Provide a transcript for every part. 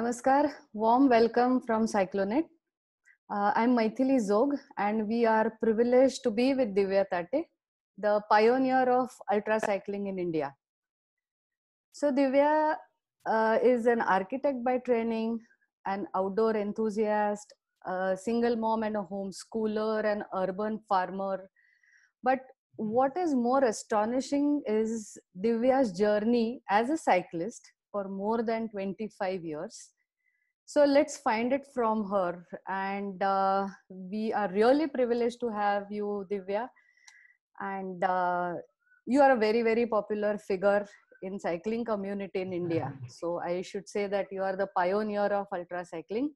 Namaskar, warm welcome from Cyclonet. I'm Maithili Zog, and we are privileged to be with Divya Tate, the pioneer of ultra cycling in India. So, Divya is an architect by training, an outdoor enthusiast, a single mom and a homeschooler, an urban farmer. But what is more astonishing is Divya's journey as a cyclist for more than 25 years. So let's find it from her. And we are really privileged to have you, Divya. And you are a very, very popular figure in cycling community in India. So I should say that you are the pioneer of ultra cycling.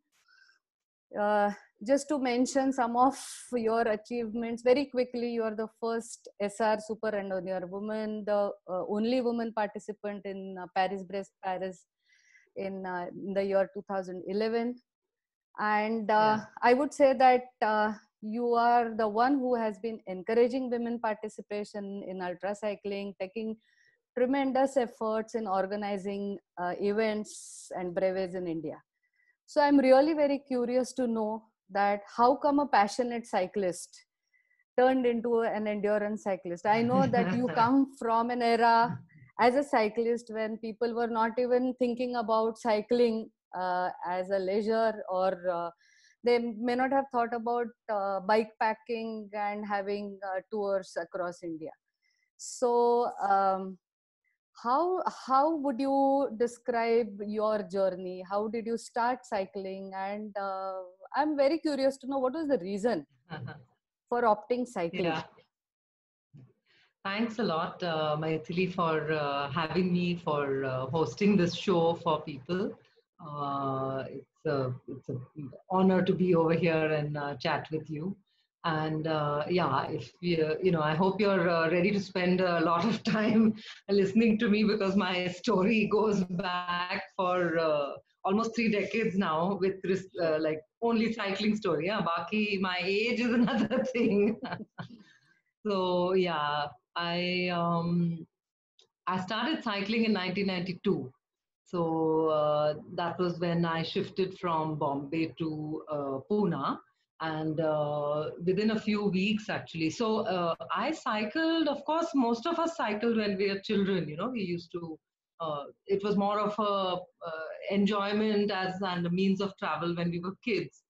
Uh, just to mention some of your achievements very quickly, you are the first SR Super Randonneur woman, the only woman participant in Paris-Brest Paris in the year 2011. And I would say that you are the one who has been encouraging women participation in ultra cycling, taking tremendous efforts in organizing events and breves in India. So I'm really very curious to know that how come a passionate cyclist turned into an endurance cyclist. I know that you come from an era as a cyclist when people were not even thinking about cycling as a leisure, or they may not have thought about bike packing and having tours across India. So how would you describe your journey? How did you start cycling? And I'm very curious to know what was the reason for opting cycling. Yeah, thanks a lot, Maithili, for having me, for hosting this show for people. It's an honor to be over here and chat with you. And yeah, if I hope you're ready to spend a lot of time listening to me, because my story goes back for almost 3 decades now with like only cycling story. Yeah, Baki, my age is another thing. So yeah, I um, I started cycling in 1992. So that was when I shifted from Bombay to Pune, and within a few weeks actually. So I cycled. Of course, most of us cycled when we were children. We used to. It was more of a enjoyment as and a means of travel when we were kids.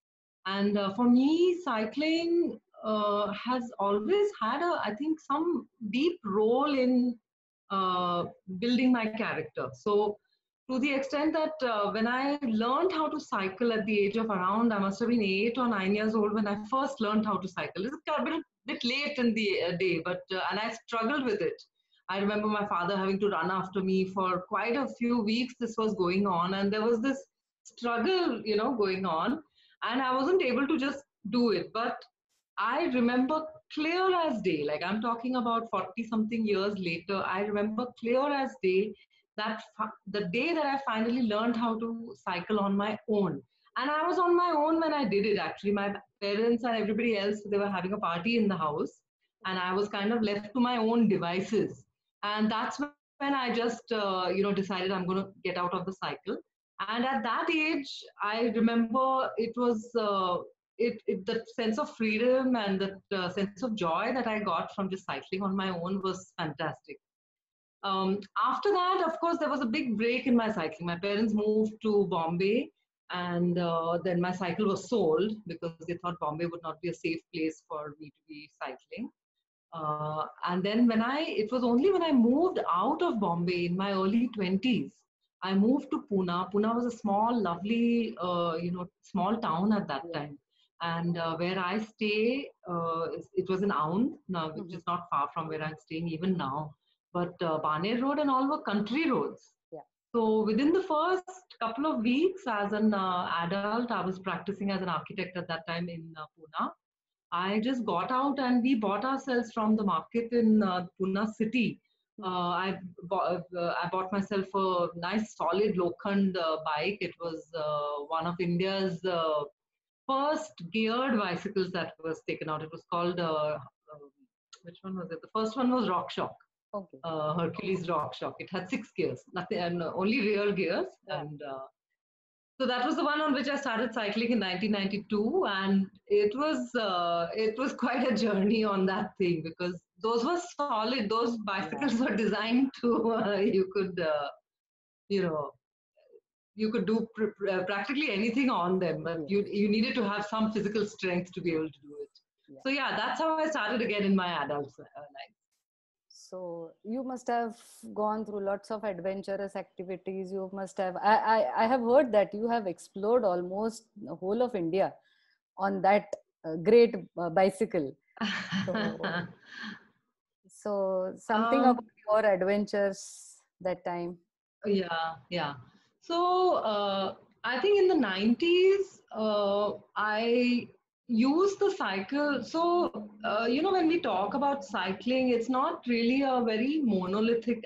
And for me, cycling has always had I think, some deep role in building my character. So, to the extent that when I learned how to cycle at the age of around, I must have been 8 or 9 years old when I first learned how to cycle. It's a bit late in the day, but and I struggled with it. I remember my father having to run after me for quite a few weeks. This was going on, and there was this struggle, going on, and I wasn't able to just do it. But I remember clear as day, like I'm talking about 40 something years later, I remember clear as day that the day that I finally learned how to cycle on my own. And I was on my own when I did it actually. My parents and everybody else, they were having a party in the house, and I was kind of left to my own devices. And that's when I just, decided I'm going to get out of the cycle. And at that age, I remember it was the sense of freedom and the sense of joy that I got from just cycling on my own was fantastic. After that, of course, there was a big break in my cycling. My parents moved to Bombay, and then my cycle was sold because they thought Bombay would not be a safe place for me to be cycling. And then it was only when I moved out of Bombay in my early 20s, I moved to Pune. Pune was a small, lovely, small town at that time. And where I stay, it was in Aund, now, which is not far from where I'm staying even now. But Baner Road and all were country roads. Yeah. So within the first couple of weeks as an adult, I was practicing as an architect at that time in Pune. I just got out and we bought ourselves from the market in Pune city. I bought myself a nice solid Lokhand bike. It was one of India's first geared bicycles that was taken out. It was called, which one was it? The first one was RockShox. Okay. Hercules RockShox. It had 6 gears, nothing, and only rear gears. Yeah. And So that was the one on which I started cycling in 1992, and it was quite a journey on that thing because those were solid. Those Yeah. bicycles were designed to you know you could do practically anything on them, but Yes. you needed to have some physical strength to be able to do it. Yeah. So yeah, that's how I started again in my adult life. So you must have gone through lots of adventurous activities. You must have. I have heard that you have explored almost the whole of India on that great bicycle. So, so something um, about your adventures that time. Yeah, yeah. So I think in the 90s, I used the cycle. So, when we talk about cycling, it's not really a very monolithic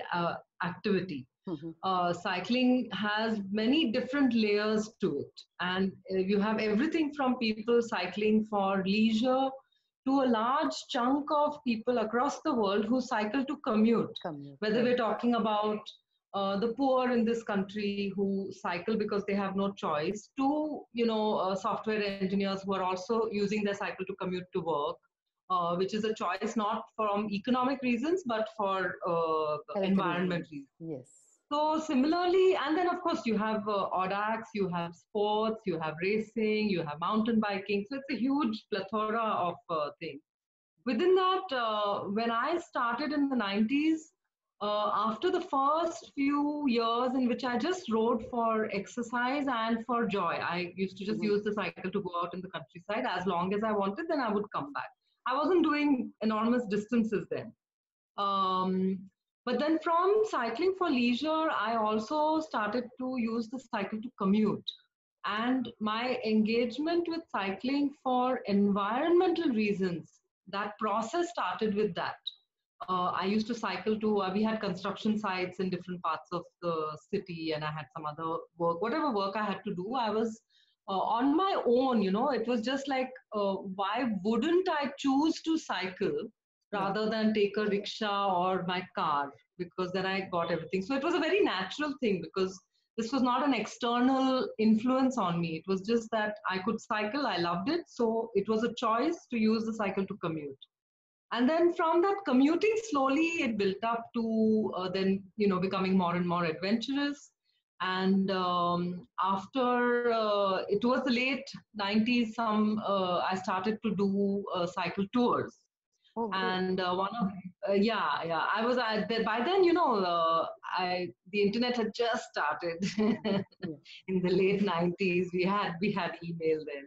activity. Mhm. Cycling has many different layers to it. And you have everything from people cycling for leisure to a large chunk of people across the world who cycle to commute. Commute, Whether right? we're talking about the poor in this country who cycle because they have no choice, to software engineers who are also using their cycle to commute to work, which is a choice not from economic reasons but for Health environment reasons. reasons. Yes. So similarly, and then of course you have audax, you have sports, you have racing, you have mountain biking. So it's a huge plethora of things. Within that, when I started in the 90s, after the first few years in which I just rode for exercise and for joy, I used to just Mhm. use the cycle to go out in the countryside as long as I wanted, then I would come back. I wasn't doing enormous distances then. Um, but then from cycling for leisure, I also started to use the cycle to commute. And my engagement with cycling for environmental reasons, that process started with that. I used to cycle to, we had construction sites in different parts of the city, and I had some other work, whatever work I had to do, I was on my own, it was just like, why wouldn't I choose to cycle Yeah. rather than take a rickshaw or my car? Because then I got everything. So it was a very natural thing because this was not an external influence on me. It was just that I could cycle, I loved it. So it was a choice to use the cycle to commute. And then from that commuting, slowly it built up to then becoming more and more adventurous. And after it was the late 90s, I started to do cycle tours. Oh, great. And one of yeah, I was by then, I the internet had just started. Yeah. In the late 90s, we had email then,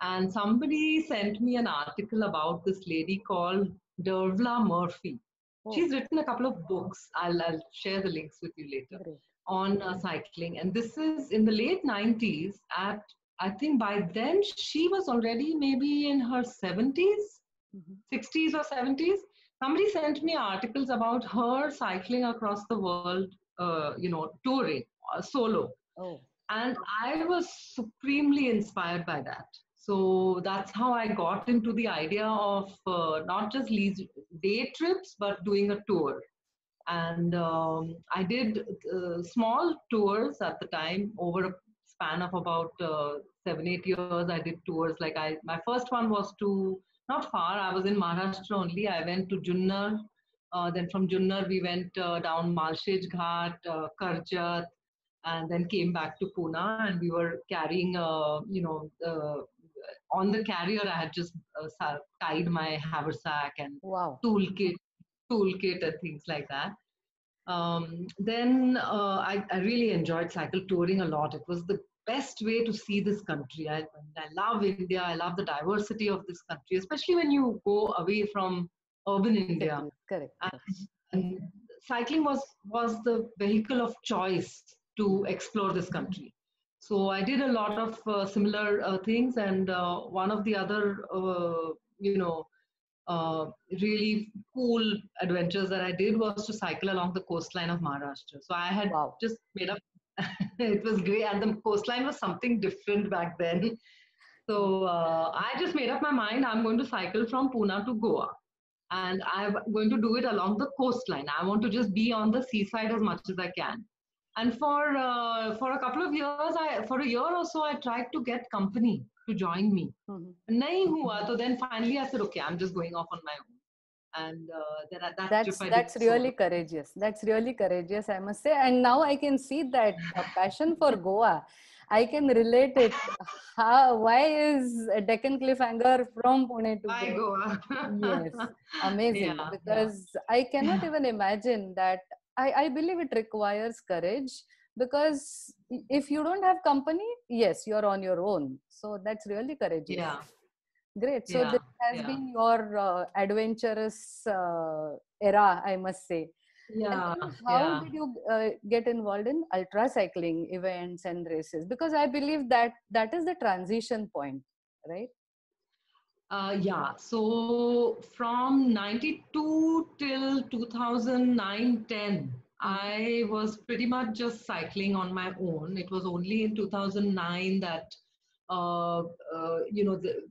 and somebody sent me an article about this lady called Dervla Murphy. Oh, She's written a couple of books. I'll share the links with you later great. on cycling. And this is in the late 90s. I think by then she was already maybe in her 70s, Mhm. 60s or 70s. Somebody sent me articles about her cycling across the world, touring solo, Oh, and I was supremely inspired by that. So that's how I got into the idea of not just day trips but doing a tour. And I did small tours at the time. Over a span of about 7 8 years, I did tours. Like my first one was to, not far, I was in Maharashtra only. I went to Junnar. Then from Junnar we went down Malshej Ghat, Karjat, and then came back to Pune, and we were carrying, on the carrier, I had just tied my haversack and wow. toolkit, toolkit and things like that. Then I really enjoyed cycle touring a lot. It was the best way to see this country. I love India. I love the diversity of this country, especially when you go away from urban India. Cities. Correct. And, Correct. and cycling was the vehicle of choice to Mhm. explore this country. So I did a lot of similar things, and one of the other, you know, uh, really cool adventures that I did was to cycle along the coastline of Maharashtra. So I had Wow. just made up. It was great, and the coastline was something different back then. Mm. So I just made up my mind. I'm going to cycle from Pune to Goa, and I'm going to do it along the coastline. I want to just be on the seaside as much as I can. And for a couple of years, for a year or so, I tried to get company to join me. Nahi hua, so then finally I said, okay, I'm just going off on my own. And then at that trip I did That's really courageous. That's really courageous, I must say. And now I can see that passion for Goa. I can relate it. Why is Deccan Cliffhanger from Pune to Why Goa? Goa? Yes, amazing. Yeah, Because I cannot even imagine that. I believe it requires courage, because if you don't have company, yes, you're on your own. So that's really courageous. yeah, Great. So yeah, this has yeah, been your adventurous era, I must say. And yeah, then how yeah. did you get involved in ultra cycling events and races? Because I believe that that is the transition point, right? Yeah, so from 92 till 2009-10, Mhm. I was pretty much just cycling on my own. It was only in 2009 that,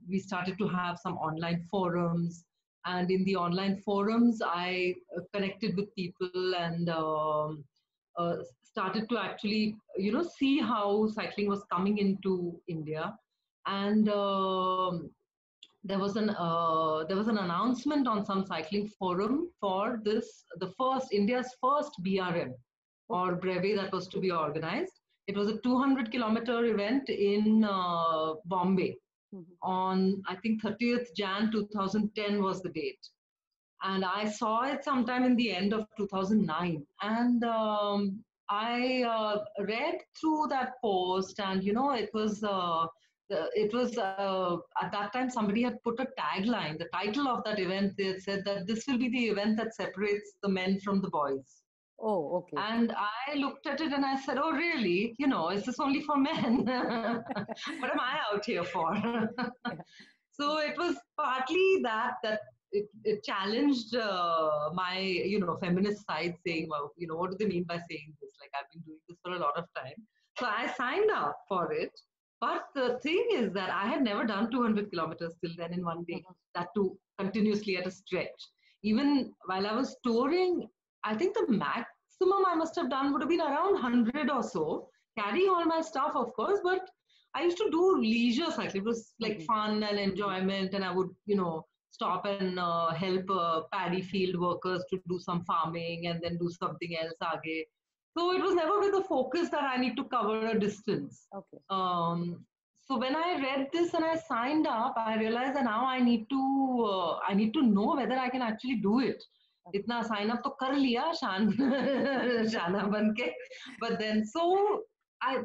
we started to have some online forums. And in the online forums, I connected with people and started to actually, see how cycling was coming into India. And there was an announcement on some cycling forum for the first India's first BRM, or Okay. brevet, that was to be organized. It was a 200-kilometer event in Bombay Mhm. on, I think, 30th Jan 2010 was the date. And I saw it sometime in the end of 2009. And I read through that post, and it was at that time somebody had put a tagline. The title of that event, they had said that this will be the event that separates the men from the boys. Oh, okay. And I looked at it and I said, "Oh, really? Is this only for men? What am I out here for?" Yeah. So it was partly that it challenged my feminist side, saying, well, what do they mean by saying this? Like, I've been doing this for a lot of time. So I signed up for it. But the thing is that I had never done 200 kilometers till then in one day, Mhm. that too continuously at a stretch. Even while I was touring, I think the maximum I must have done would have been around 100 or so, carrying all my stuff, of course, but I used to do leisure cycling. It was like Mhm. fun and enjoyment, and I would, stop and help paddy field workers to do some farming and then do something else again. So it was never with the focus that I need to cover a distance. Okay. So when I read this and I signed up, I realized that now I need to know whether I can actually do it. इतना sign up तो कर लिया शान शाना बन के, but then so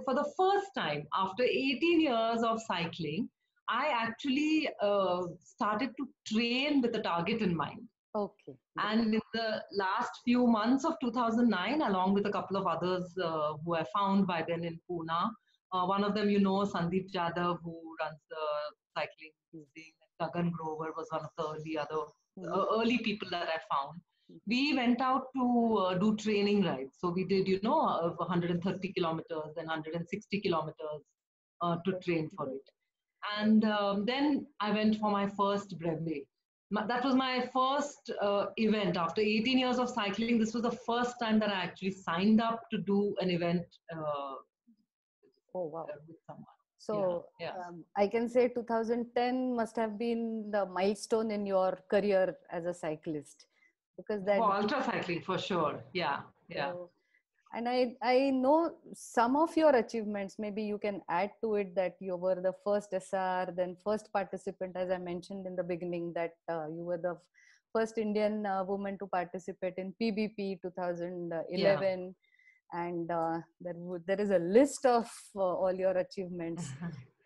for the first time after 18 years of cycling, I actually started to train with a target in mind. Okay. Great. And in the last few months of 2009, along with a couple of others who I found by then in Pune, one of them, Sandeep Jadhav, who runs the cycling thing. Gagan Grover was one of the Mhm. early people that I found. We went out to do training rides. So we did, 130 kilometers and 160 kilometers to Okay. train for Great. it. And then I went for my first brevet. That was my first event. After 18 years of cycling, this was the first time that I actually signed up to do an event Oh, wow. with someone. Yeah, So yeah. I can say 2010 must have been the milestone in your career as a cyclist, because that. For ultra cycling, for sure. Yeah, yeah. So, and I know some of your achievements. Maybe you can add to it that you were the first SR, then first participant, as I mentioned in the beginning, that you were the first Indian woman to participate in PBP Yeah. 2011, and there is a list of all your achievements.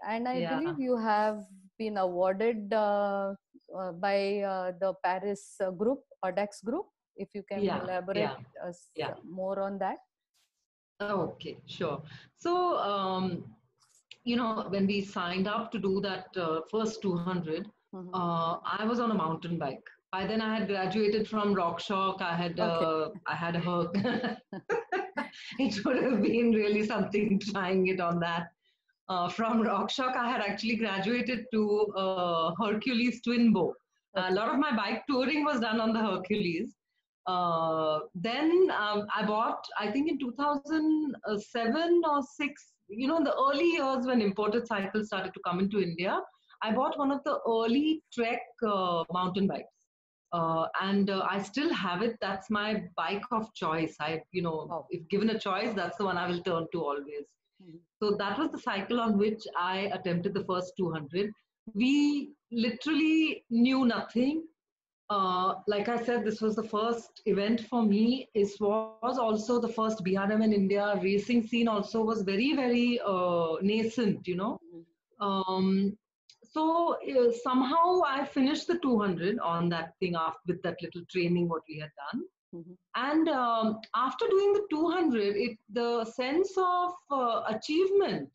And I Yeah. believe you have been awarded by the Paris group, Audax group. If you can Yeah. elaborate Yeah. Yeah. more on that. Okay, sure. So, when we signed up to do that first 200, Mhm. I was on a mountain bike. By then, I had graduated from RockShox. Okay. I had a hook. It would have been really something trying it on that. From RockShox, I had actually graduated to Hercules Twin Bow. A Okay. lot of my bike touring was done on the Hercules. Then I bought, I think in 2007 or 6, in the early years when imported cycles started to come into India, I bought one of the early Trek mountain bikes. And I still have it. That's my bike of choice. If given a choice, that's the one I will turn to always. So that was the cycle on which I attempted the first 200. We literally knew nothing. Like I said, this was the first event for me. It was also the first BRM in India. Racing scene also was very, very nascent, Um, so somehow I finished the 200 on that thing after, with that little training what we had done. And after doing the 200, the sense of achievement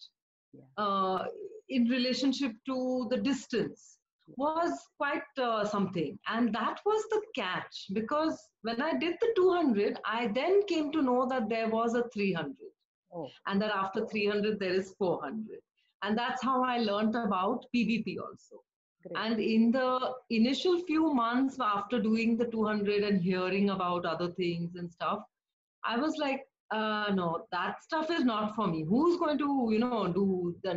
in relationship to the distance was quite something. And that was the catch, because when I did the 200, I then came to know that there was a 300. And that after 300, there is 400. And that's how I learned about PVP also. Great. And in the initial few months after doing the 200 and hearing about other things and stuff, I was like, no, that stuff is not for me. Who's going to, do the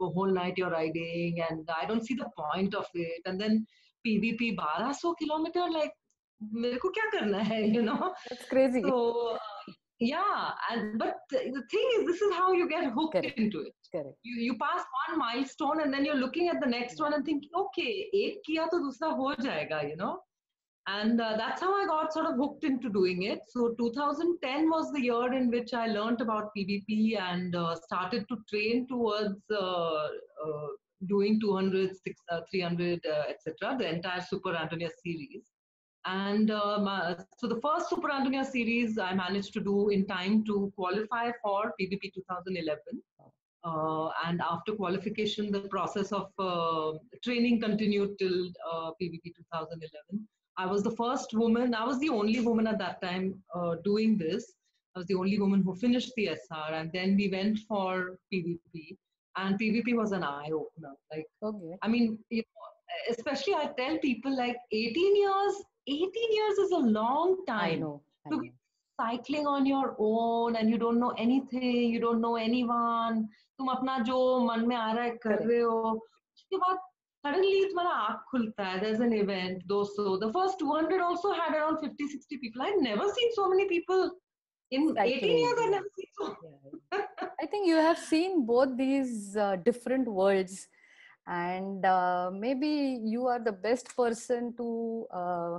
whole night you're riding? And I don't see the point of it. And then PVP 1200 kilometer, like, mere ko kya karna hai, That's crazy. So, yeah, but the thing is, this is how you get hooked into it. Correct. You pass one milestone and then you're looking at the next one and thinking, okay, ek kiya to dusra ho jayega, And that's how I got sort of hooked into doing it. So 2010 was the year in which I learned about PVP and started to train towards doing 200, 300, etc., the entire Super Antonia series. And so the first Super Antonia series I managed to do in time to qualify for PVP 2011. And after qualification, the process of training continued till PVP 2011. I was the first woman, I was the only woman at that time doing this. I was the only woman who finished the SR, and then we went for PVP. And PVP was an eye-opener. Like, I mean, especially I tell people, like, 18 years is a long time. I know. To be cycling on your own and you don't know anything, you don't know anyone. तुम अपना जो मन में आ रहा है कर रहे हो. उसके बाद suddenly तुम्हारा आँख खुलता है. There's an event, 200. The first 200 also had around 50-60 people. I'd never seen so many people. In 18 years, I've never seen so. I think you have seen both these different worlds. And maybe you are the best person to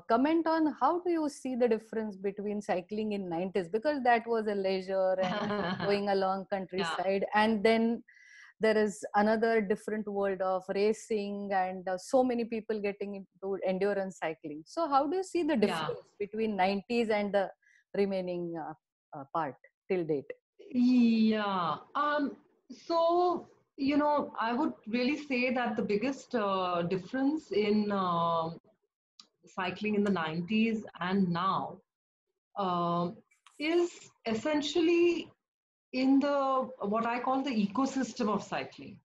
comment on how do you see the difference between cycling in 90s, because that was a leisure and going along countryside, and then there is another different world of racing and so many people getting into endurance cycling. So how do you see the difference between 90s and the remaining part till date? Yeah. So I would really say that the biggest difference in cycling in the 90s and now is essentially in the what I call the ecosystem of cycling.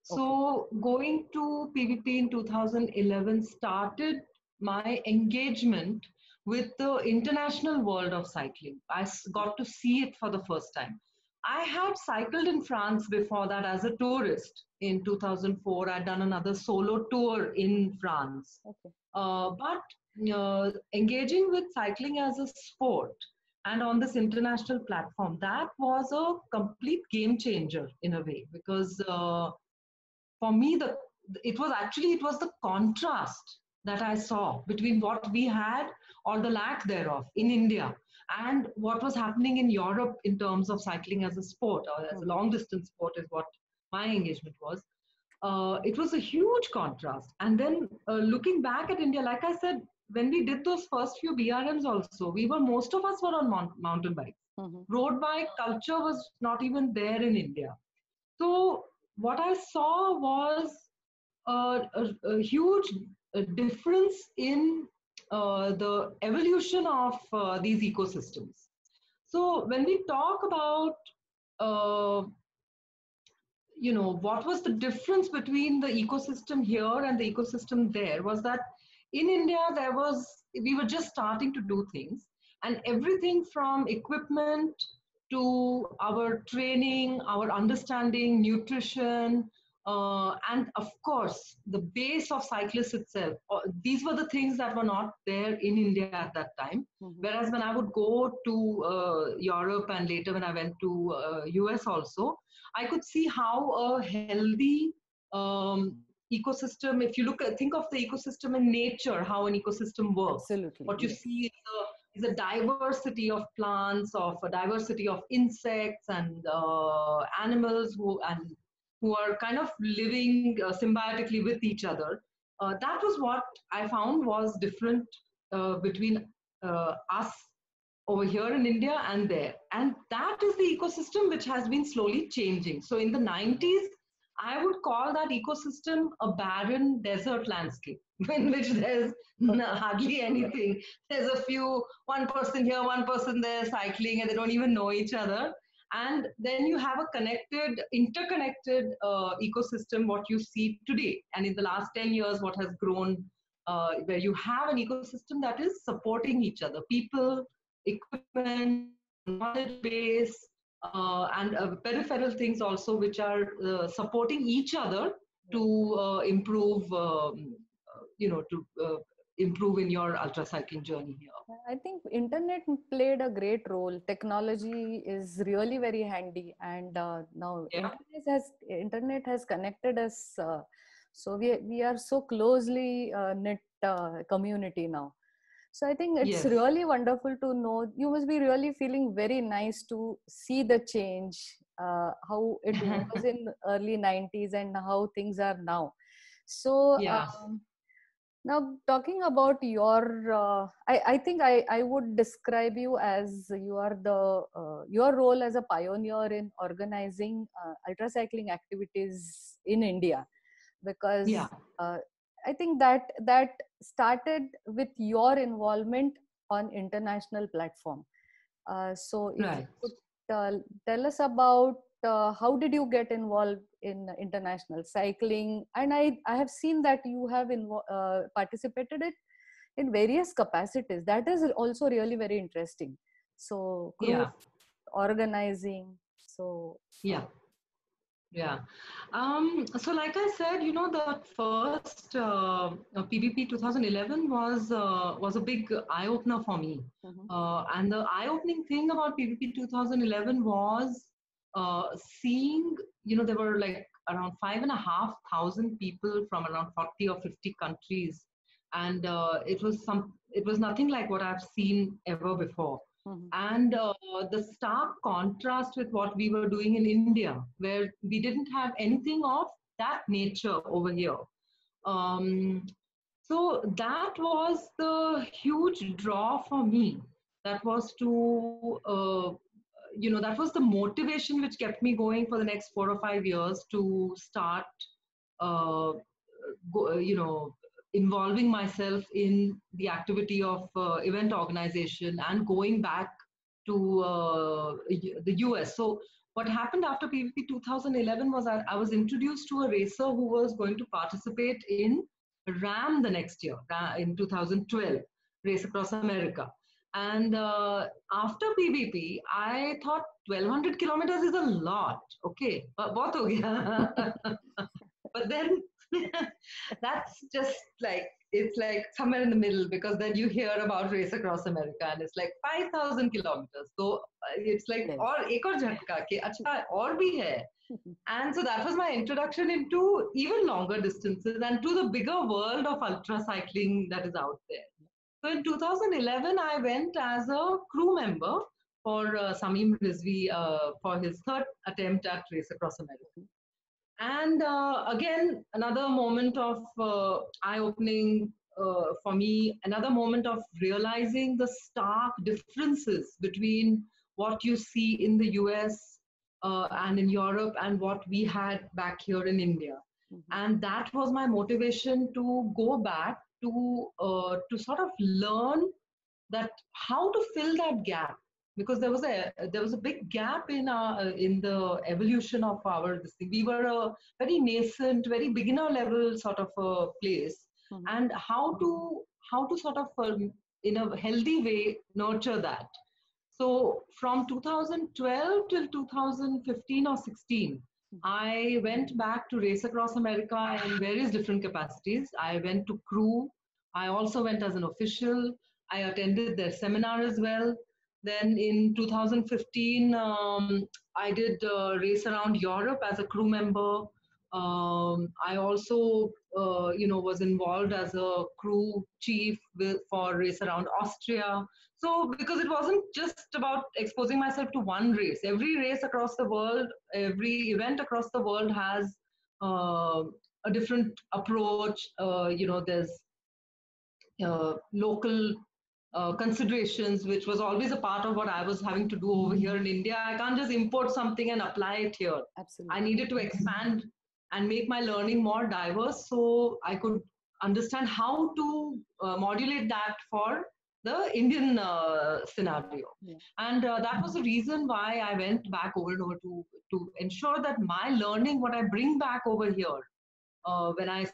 So going to PVP in 2011 started my engagement with the international world of cycling. I got to see it for the first time. I had cycled in France before that as a tourist. In 2004, I'd done another solo tour in France. But engaging with cycling as a sport and on this international platform, that was a complete game changer in a way, because for me, it was the contrast that I saw between what we had or the lack thereof in India and what was happening in Europe in terms of cycling as a sport or as a long distance sport is what my engagement was. It was a huge contrast. And then looking back at India, like I said, when we did those first few BRMs also, most of us were on mountain bikes. Road bike culture was not even there in India. So what I saw was a huge difference in the evolution of these ecosystems. So when we talk about, what was the difference between the ecosystem here and the ecosystem there, was that in India, we were just starting to do things, and everything from equipment to our training, our understanding, nutrition, and of course, the base of cyclists itself. These were the things that were not there in India at that time. Mm-hmm. Whereas when I would go to Europe and later when I went to US also, I could see how a healthy ecosystem, if you think of the ecosystem in nature, how an ecosystem works. Absolutely. What you Yes. see is a diversity of plants, of a diversity of insects and animals who are kind of living symbiotically with each other. That was what I found was different between us over here in India and there. And that is the ecosystem which has been slowly changing. So in the 90s, I would call that ecosystem a barren desert landscape in which there's hardly anything. There's a few, one person here, one person there cycling, and they don't even know each other. And then you have a interconnected ecosystem, what you see today. And in the last 10 years, what has grown, where you have an ecosystem that is supporting each other. People, equipment, knowledge base, and peripheral things also, which are supporting each other to improve, to improve in your ultra cycling journey here. I think internet played a great role. Technology is really very handy, and now internet has connected us. So we are so closely knit community now. So I think it's really wonderful to know. You must be really feeling very nice to see the change, how it was in early 90s and how things are now. So now talking about your, I think I would describe you as you are your role as a pioneer in organizing ultra cycling activities in India, because I think that started with your involvement on international platform. So if you could tell us about how did you get involved in international cycling? And I have seen that you have participated in various capacities. That is also really very interesting. So group organizing. So so like I said, the first PBP 2011 was a big eye opener for me. And the eye opening thing about PBP 2011 was seeing, there were like around 5,500 people from around 40 or 50 countries, and it was nothing like what I've seen ever before. And the stark contrast with what we were doing in India, where we didn't have anything of that nature over here. So that was the huge draw for me. That was that was the motivation which kept me going for the next 4 or 5 years to start, involving myself in the activity of event organization and going back to the US. So what happened after PBP 2011 was I was introduced to a racer who was going to participate in RAM the next year, in 2012, Race Across America. And after PBP, I thought 1,200 kilometers is a lot. Okay, but bahut ho gaya. But then that's just like, it's like somewhere in the middle, because then you hear about Race Across America and it's like 5,000 kilometers. So it's like, or ek aur jhatka ke acha aur bhi hai. And so that was my introduction into even longer distances and to the bigger world of ultra cycling that is out there. So in 2011, I went as a crew member for Sameem Rizvi for his third attempt at Race Across America. And again, another moment of eye-opening for me, another moment of realizing the stark differences between what you see in the US and in Europe and what we had back here in India. And that was my motivation to go back to sort of learn that how to fill that gap, because there was a big gap in the evolution of our this thing. We were a very nascent, very beginner level sort of a place, and how to sort of in a healthy way nurture that. So from 2012 till 2015 or 16, I went back to Race Across America in various different capacities. I went to crew. I also went as an official. I attended their seminar as well. Then in 2015, I did race around Europe as a crew member. I also, was involved as a crew chief for race around Austria. So because it wasn't just about exposing myself to one race. Every race across the world, every event across the world has uh, a different approach. There's local considerations, which was always a part of what I was having to do over here in India. I can't just import something and apply it here. Absolutely. I needed to expand and make my learning more diverse so I could understand how to modulate that for the Indian scenario. Yeah. And that was the reason why I went back over and over to ensure that my learning, what I bring back over here, when I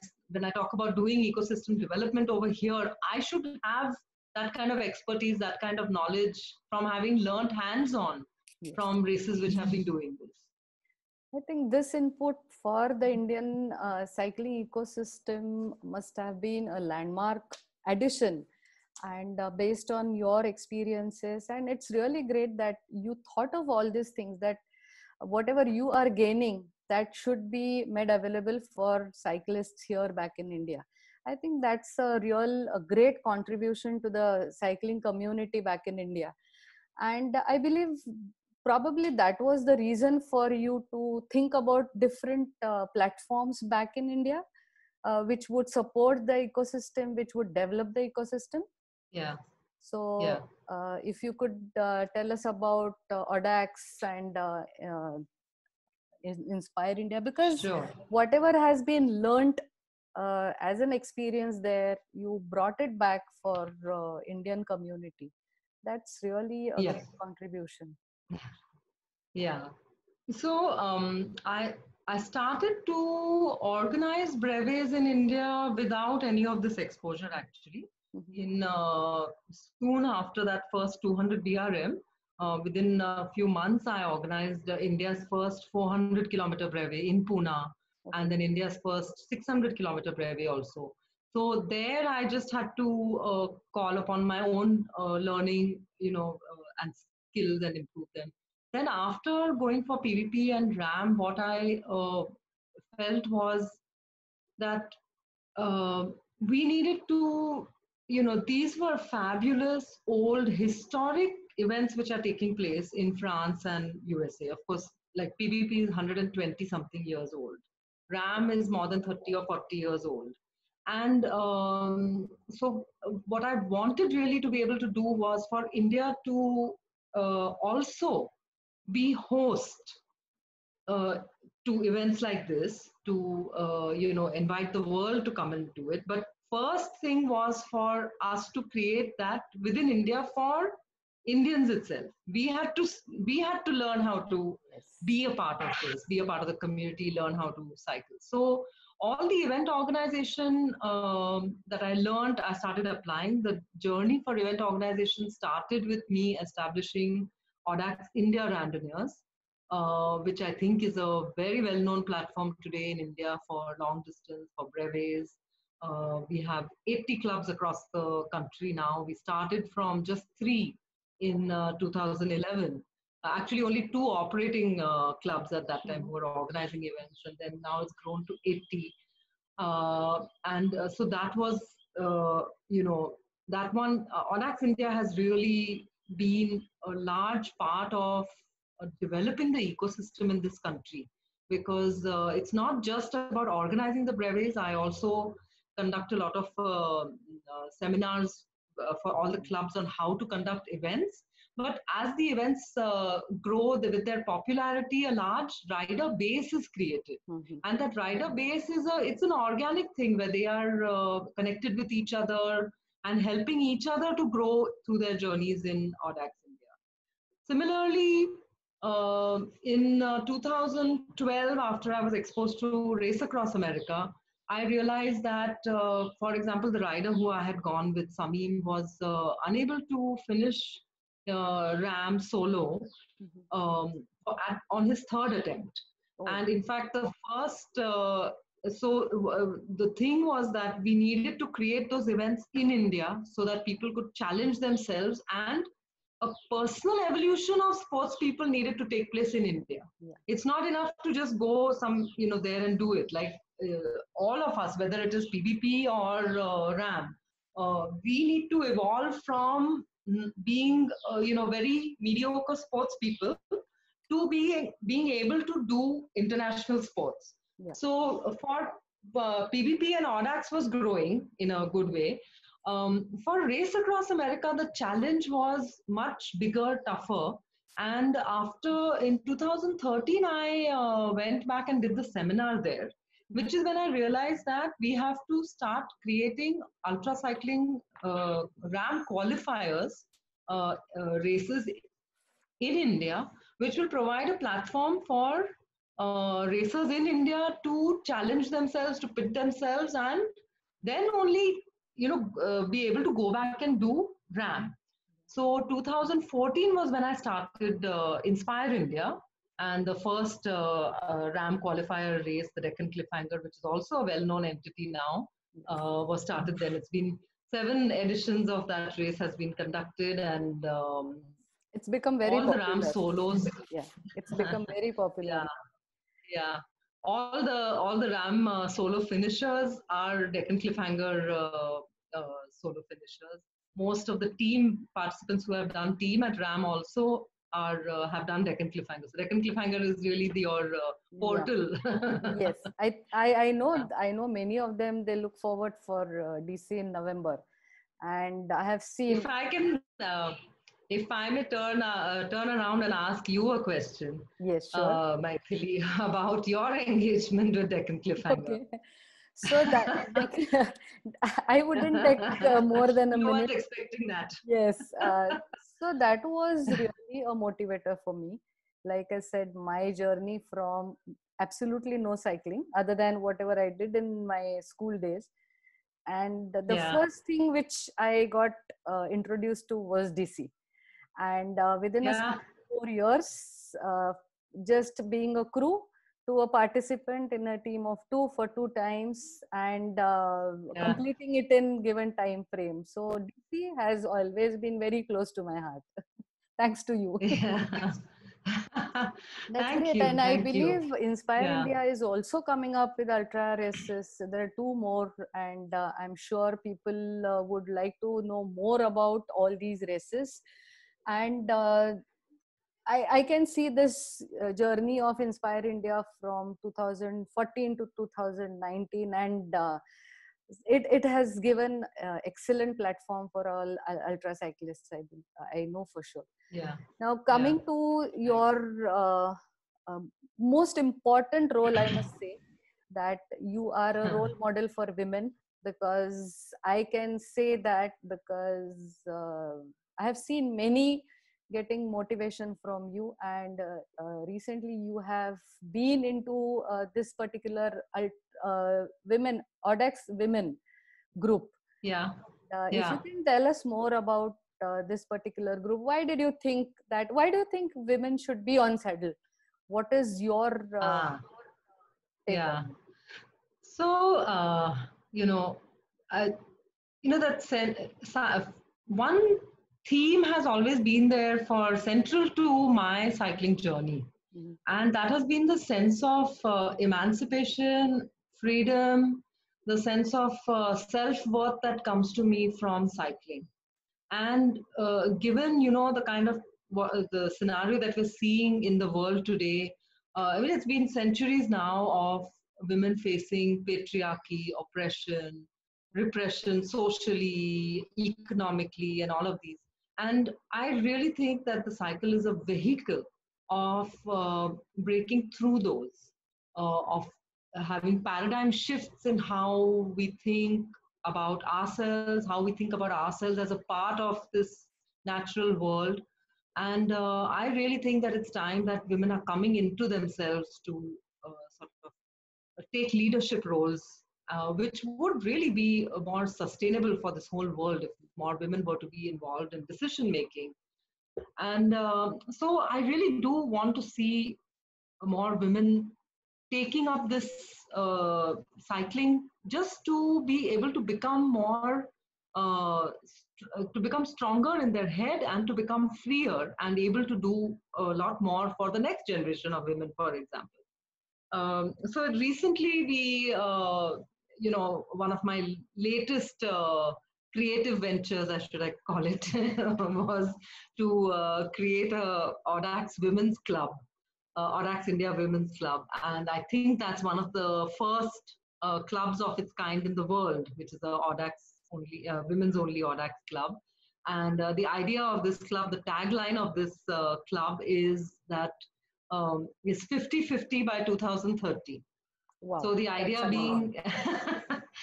talk about doing ecosystem development over here, I should have that kind of expertise, that kind of knowledge from having learned hands-on Yes. from races which have been doing this. I think this input for the Indian cycling ecosystem must have been a landmark addition, and based on your experiences. And it's really great that you thought of all these things, that whatever you are gaining, that should be made available for cyclists here back in India. I think that's a great contribution to the cycling community back in India. And I believe probably that was the reason for you to think about different platforms back in India, which would support the ecosystem, which would develop the ecosystem. Yeah. So Yeah. if you could tell us about Audax and Inspire India, because Sure. whatever has been learnt as an experience there, you brought it back for Indian community. That's really a Yes. great contribution. Yeah. So I started to organize brevets in India without any of this exposure actually. In soon after that first 200 BRM, within a few months, I organized India's first 400-kilometer brevet in Pune, and then India's first 600-kilometer brevet also. So there, I just had to call upon my own learning, and skills and improve them. Then after going for PVP and RAM, what I felt was that we needed to, these were fabulous old historic events which are taking place in France and USA. Of course, like PVP is 120 something years old. RAM is more than 30 or 40 years old. And so what I wanted really to be able to do was for India to also be host uh, to events like this, to invite the world to come and do it. But first thing was for us to create that within India for Indians itself. We had to learn how to be a part of this, be a part of the community, learn how to cycle. So all the event organization that I learned, I started applying. The journey for event organization started with me establishing Audax India Randonneurs, which I think is a very well-known platform today in India for long distance, for brevets. We have 80 clubs across the country now. We started from just 3 in 2011. Actually, only 2 operating clubs at that time who were organizing events, and then now it's grown to 80. So that was, that one, Audax India has really been a large part of developing the ecosystem in this country, because it's not just about organizing the brevets. I also conduct a lot of seminars for all the clubs on how to conduct events. But as the events grow with their popularity, a large rider base is created. And that rider base it's an organic thing where they are connected with each other and helping each other to grow through their journeys in Audax India. Similarly, in 2012, after I was exposed to Race Across America, I realized that, for example, the rider who I had gone with, Samim, was unable to finish Ram solo Mhm. on his third attempt. Oh, And in fact, the first, the thing was that we needed to create those events in India so that people could challenge themselves, and a personal evolution of sports people needed to take place in India. yeah. It's not enough to just go there and do it. Like all of us, whether it is PBP or RAM, we need to evolve from being, very mediocre sports people to being able to do international sports. Yeah. So for PBP and ODAX was growing in a good way. For Race Across America, the challenge was much bigger, tougher. And after in 2013, I went back and did the seminar there, which is when I realized that we have to start creating ultra cycling RAM qualifiers races in India, which will provide a platform for racers in India to challenge themselves, to pit themselves, and then only be able to go back and do RAM. So 2014 was when I started Inspire India, and the first RAM qualifier race, the Deccan Cliffhanger, which is also a well-known entity now, was started then. It's been 7 editions of that race has been conducted, and It's become very all the RAM popular. solos. Yeah, it's become very popular. Yeah, yeah. All the RAM solo finishers are Deccan Cliffhanger solo finishers. Most of the team participants who have done team at RAM also are have done Deccan Cliffhanger. So Deccan Cliffhanger is really your Yeah. portal. Yes, I know many of them. They look forward for DC in November, and I have If seen. I can, if I may turn around and ask you a question, Yes, sure. Maithili, about your engagement with Deccan Cliffhanger. Okay. So I wouldn't take more than a You weren't minute. expecting that. Yes. So that was really a motivator for me. Like I said, my journey from absolutely no cycling other than whatever I did in my school days. And the Yeah, first thing which I got introduced to was DC. And within a yeah, span of 4 years, just being a crew to a participant in a team of two for 2 times, and yeah, completing it in given time frame. So DC has always been very close to my heart. Thanks to you. yeah. That's Thank great. you, And I thank you. believe Inspire Yeah, India is also coming up with ultra races. There are two more, and I'm sure people would like to know more about all these races. And I can see this journey of Inspire India from 2014 to 2019, and it has given excellent platform for all ultra cyclists. I know for sure. yeah, Now, yeah. coming to Thank you. your most important role, I must say that you are a role model for women, because I can say that because I have seen many getting motivation from you, and recently you have been into this particular women, ODEX women group. Yeah, If you yeah. can tell us more about this particular group, why do you think women should be on saddle? What is your Ah, take on yeah. it? So, you know, I, one theme has always been there for central to my cycling journey, Mhm. and that has been the sense of emancipation, freedom, the sense of self-worth that comes to me from cycling. And given the kind of the scenario that we're seeing in the world today, I mean, it's been centuries now of women facing patriarchy, oppression, repression, socially, economically, and all of these. And I really think that the cycle is a vehicle of breaking through those, of having paradigm shifts in how we think about ourselves, how we think about ourselves as a part of this natural world. And I really think that it's time that women are coming into themselves to sort of take leadership roles which would really be more sustainable for this whole world if more women were to be involved in decision making. And so I really do want to see more women taking up this cycling, just to be able to become more to become stronger in their head and to become freer and able to do a lot more for the next generation of women, for example. So recently one of my latest creative ventures, I should I call it, was to create a Audax Women's Club, Audax India Women's Club. And I think that's one of the first clubs of its kind in the world, which is a Audax only, women's only Audax club. And the idea of this club, the tagline of this club is that is 50-50 by 2030. Wow. So the idea being,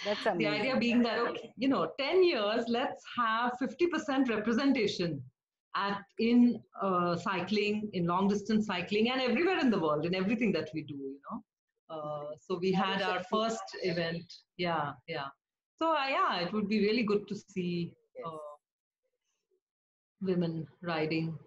that's the idea being that, okay, 10 years, let's have 50% representation in cycling, in long distance cycling, and everywhere in the world, in everything that we do, So we had our first event. Yeah. So yeah, it would be really good to see women riding.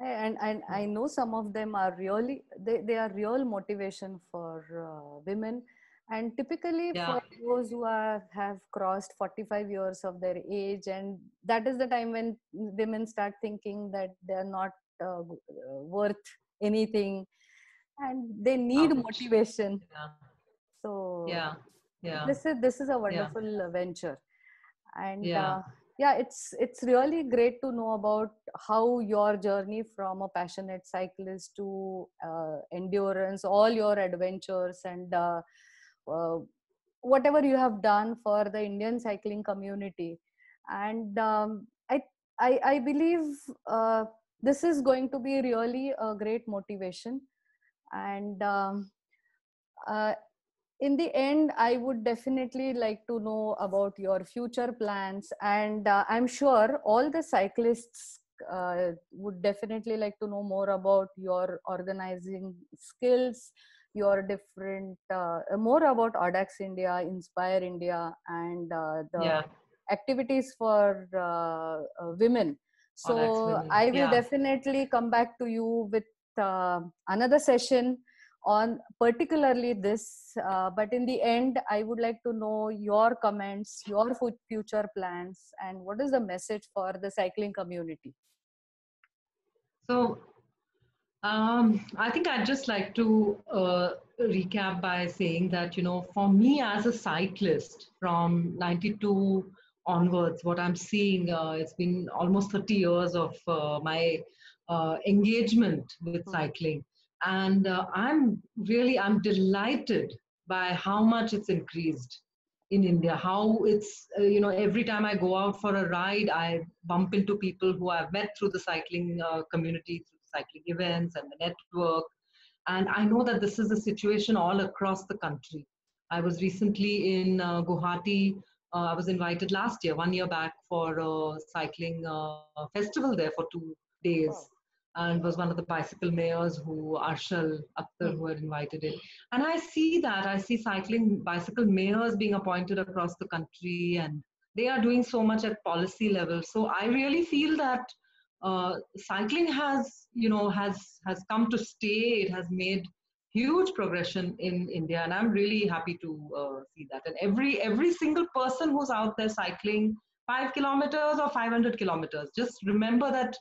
And I know some of them are really, they are real motivation for women. And typically for those who have crossed 45 years of their age, and that is the time when women start thinking that they are not worth anything and they need motivation. So this is a wonderful venture. And it's really great to know about how your journey from a passionate cyclist to endurance, all your adventures, and whatever you have done for the Indian cycling community. And I believe this is going to be really a great motivation. And in the end, I would definitely like to know about your future plans. And I'm sure all the cyclists would definitely like to know more about your organizing skills, your different, more about Audax India, Inspire India, and the activities for women. So I will definitely come back to you with another session on particularly this, but in the end, I would like to know your comments, your future plans, and what is the message for the cycling community? So I think I'd just like to recap by saying that, for me as a cyclist from 92 onwards, what I'm seeing, it's been almost 30 years of my engagement with cycling. And I'm delighted by how much it's increased in India, how it's, every time I go out for a ride, I bump into people who I've met through the cycling community, through cycling events and the network. And I know that this is a situation all across the country. I was recently in Guwahati. I was invited last year, 1 year back, for a cycling festival there for 2 days. Wow. And was one of the bicycle mayors, Arshal Akhtar, who had invited it. And I see cycling bicycle mayors being appointed across the country, and they are doing so much at policy level. So I really feel that cycling has come to stay. It has made huge progression in India, and I'm really happy to see that. And every single person who's out there cycling 5 kilometers or 500 kilometers, just remember that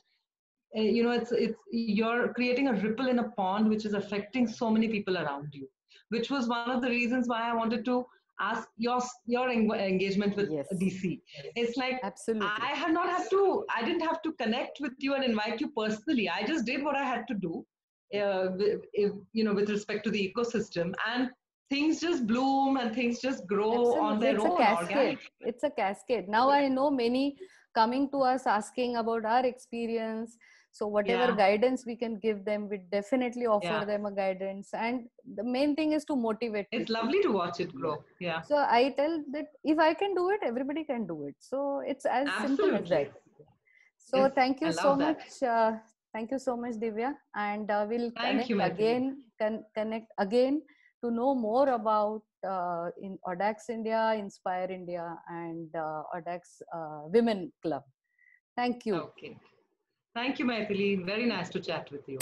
it's you're creating a ripple in a pond which is affecting so many people around you, which was one of the reasons why I wanted to ask your engagement with DC. It's like, absolutely, I didn't have to connect with you and invite you personally. I just did what I had to do, with respect to the ecosystem, and things just bloom and things just grow on their own. It's a cascade. Now I know many coming to us asking about our experience. So whatever guidance we can give them, we definitely offer them a guidance. And the main thing is to motivate people. It's lovely to watch it grow. Yeah. So I tell that if I can do it, everybody can do it. So it's as simple as that. So thank you so much. Thank you so much, Divya. And we'll connect again to know more about in Audax India, Inspire India, and Audax Women Club. Thank you. Okay. Thank you, Maithili. Very nice to chat with you.